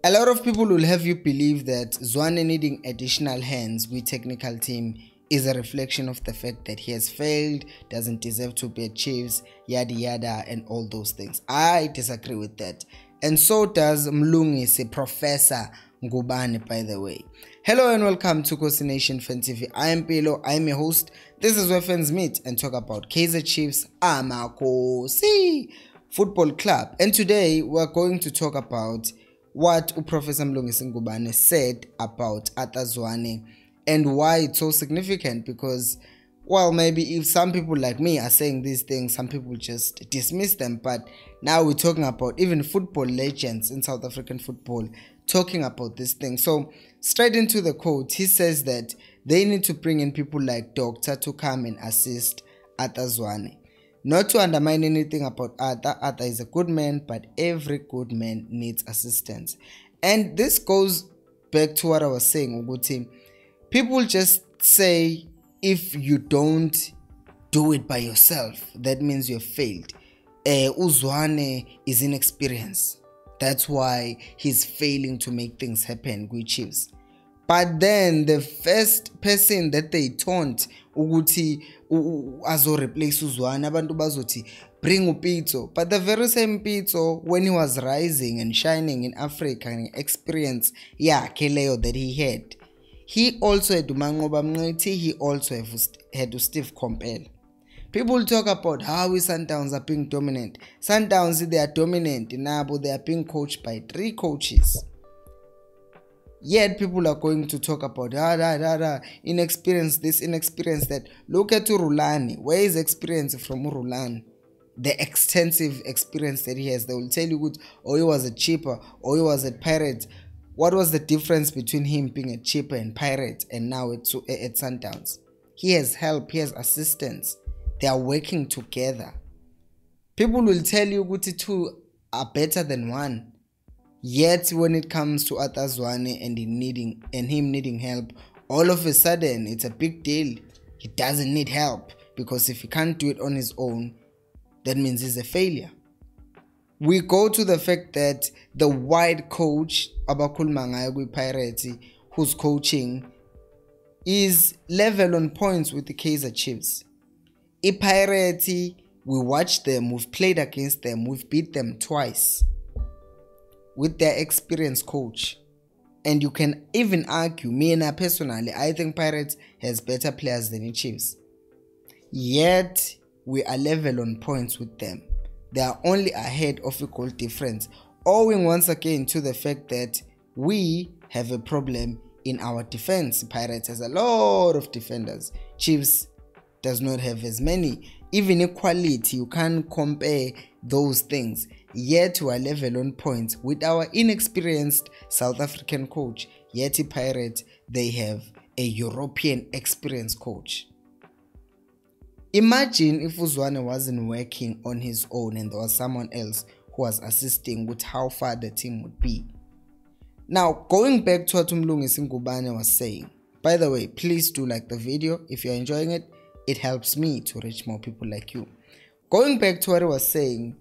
A lot of people will have you believe that Zwane needing additional hands with technical team is a reflection of the fact that he has failed, doesn't deserve to be at Chiefs, yada yada, and all those things. I disagree with that. And so does Mlungisi, Professor Ngubane, by the way. Hello and welcome to Khosi Nation Fan TV. I am Pilo, I am your host. This is where fans meet and talk about Kaizer Chiefs, Khosi Football Club. And today we're going to talk about what Professor Mlungisi Ngubane said about Arthur Zwane and why it's so significant, because, well, maybe if some people like me are saying these things, some people just dismiss them, but now we're talking about even football legends in South African football talking about this thing. So straight into the quote, he says that they need to bring in people like Doctor to come and assist Arthur Zwane. Not to undermine anything about Arthur. Arthur is a good man, but every good man needs assistance. And this goes back to what I was saying, Uguti. People just say if you don't do it by yourself, that means you've failed. Zwane is inexperienced. That's why he's failing to make things happen with Chiefs. But then the first person that they taunt ukuthi azo replace uZwane, abantu bazothi bring uPitso. But the very same Pitso, when he was rising and shining in Africa and experience leyo that he had, he also had uManqoba Mngqithi, he also had Steve Compel. People talk about how Sundowns are being dominant. Sundowns, they are dominant. Nabo, they are being coached by 3 coaches. Yet people are going to talk about inexperience, this, inexperience that. Look at Rulani. Where is experience from Rulani? The extensive experience that he has. They will tell you, he was a cheaper, or he was a pirate. What was the difference between him being a cheaper and pirate and now at Sundowns? He has help, he has assistance. They are working together. People will tell you that 2 are better than 1. Yet when it comes to Arthur Zwane and him needing help, all of a sudden it's a big deal. He doesn't need help, because if he can't do it on his own, that means he's a failure. We go to the fact that the white coach, Abakhuluma Pirates, who's coaching, is level on points with the Kaizer Chiefs. Pirates, we watched them, we've played against them, we've beat them twice with their experienced coach. And you can even argue, me and personally, I think Pirates has better players than the Chiefs. Yet we are level on points with them. They are only ahead of a goal difference, owing once again to the fact that we have a problem in our defense. Pirates has a lot of defenders. Chiefs does not have as many. Even equality, you can't compare those things. Yet we are level on points with our inexperienced South African coach. Yet Pirates, they have a European experienced coach. Imagine if Zwane wasn't working on his own and there was someone else who was assisting, with how far the team would be. Now, going back to what Mlungisi Ngubane was saying. By the way, please do like the video. If you're enjoying it, it helps me to reach more people like you. Going back to what he was saying,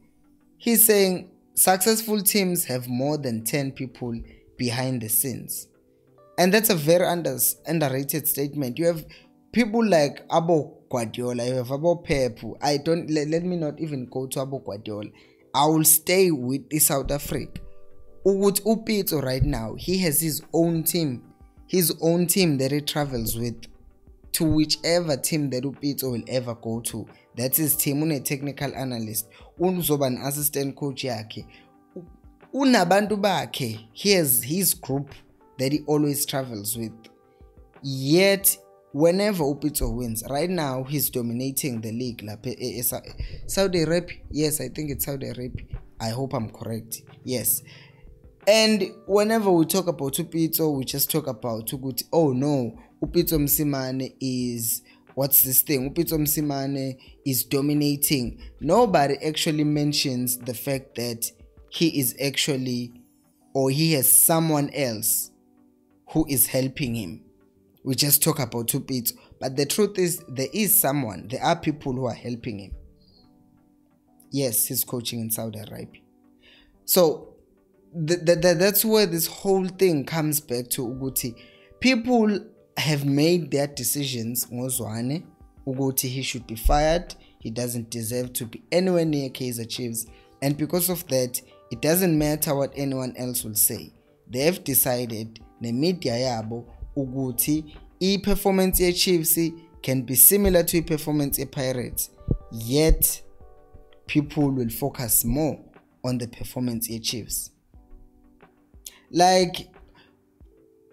he's saying successful teams have more than 10 people behind the scenes. And that's a very underrated statement. You have people like Abo Guardiola, you have Abo Pep. Let me not even go to Abo Guardiola. I will stay with the South Africa. Upitso right now, he has his own team that he travels with to whichever team that Upitso will ever go to. That's his team. Une technical analyst, uzoba an assistant coach yakhe, unabantu bakhe. He has his group that he always travels with. Yet whenever Upitso wins, right now he's dominating the league. Saudi Arabia, yes, I think it's Saudi Arabia. I hope I'm correct. Yes. And whenever we talk about Upitso, we just talk about oh no, Upitso Msimane is, what's this thing? Upitso Msimane is dominating. Nobody actually mentions the fact that he is actually, or he has someone else who is helping him. We just talk about Upitso, but the truth is there are people who are helping him. Yes, he's coaching in Saudi Arabia. So that's where this whole thing comes back to ukuthi people have made their decisions ngoZwane ukuthi he should be fired, he doesn't deserve to be anywhere near Kaizer Chiefs, and because of that it doesn't matter what anyone else will say. They have decided nemedia yabo ukuthi i-performance ye-Chiefs can be similar to i-performance ye-Pirates, yet people will focus more on the performance ye-Chiefs. Like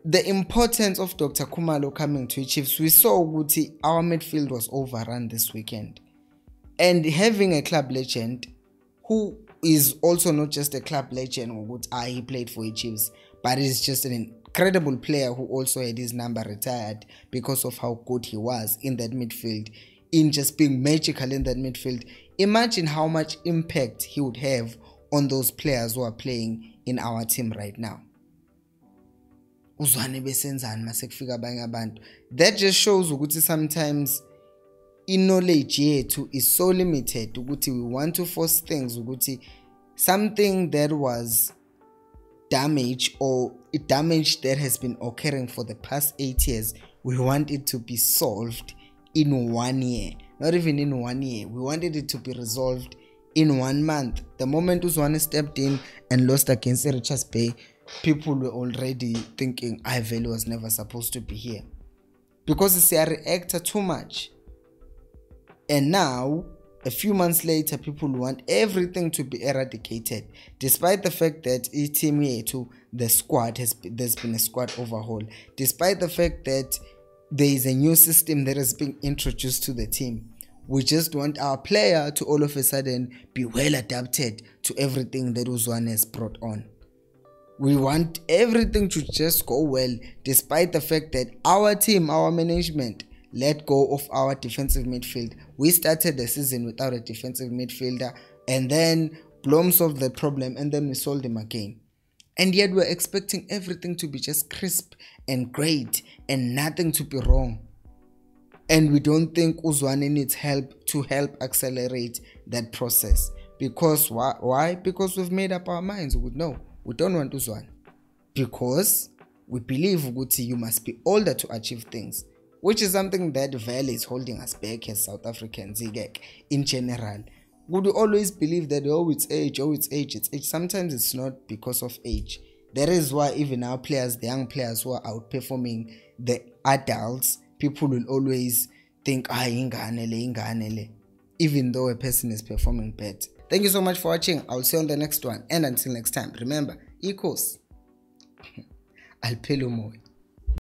the importance of Dr. Khumalo coming to Chiefs, we saw ukuthi our midfield was overrun this weekend, and having a club legend who is also not just a club legend he played for Chiefs, but is just an incredible player who also had his number retired because of how good he was in that midfield, in just being magical in that midfield. Imagine how much impact he would have on those players who are playing in our team right now. That just shows ukuthi sometimes knowledge yethu is so limited ukuthi we want to force things ukuthi something that was damage or damage that has been occurring for the past 8 years, we want it to be solved in 1 year. Not even in 1 year, we wanted it to be resolved in 1 month. The moment Zwane stepped in and lost against Richards Bay, people were already thinking Iveli was never supposed to be here because they react too much. And now a few months later people want everything to be eradicated, despite the fact that team yethu, the squad there's been a squad overhaul, despite the fact that there is a new system that is being introduced to the team. We just want our player to all of a sudden be well adapted to everything that Zwane has brought on. We want everything to just go well, despite the fact that our team, our management, let go of our defensive midfield. We started the season without a defensive midfielder, and then Blom solved the problem, and then we sold him again. And yet we're expecting everything to be just crisp and great and nothing to be wrong. And we don't think Zwane needs help to help accelerate that process. Because why? Because we've made up our minds. No, we don't want Zwane. Because we believe ukuthi you must be older to achieve things, which is something that Valley is holding us back as South Africans in general. Would we always believe that it's age, it's age? Sometimes it's not because of age. That is why even our players, the young players who are outperforming the adults, people will always think inganele, even though a person is performing bad. Thank you so much for watching. I'll see you on the next one, and until next time, remember, equals I'll pay you more.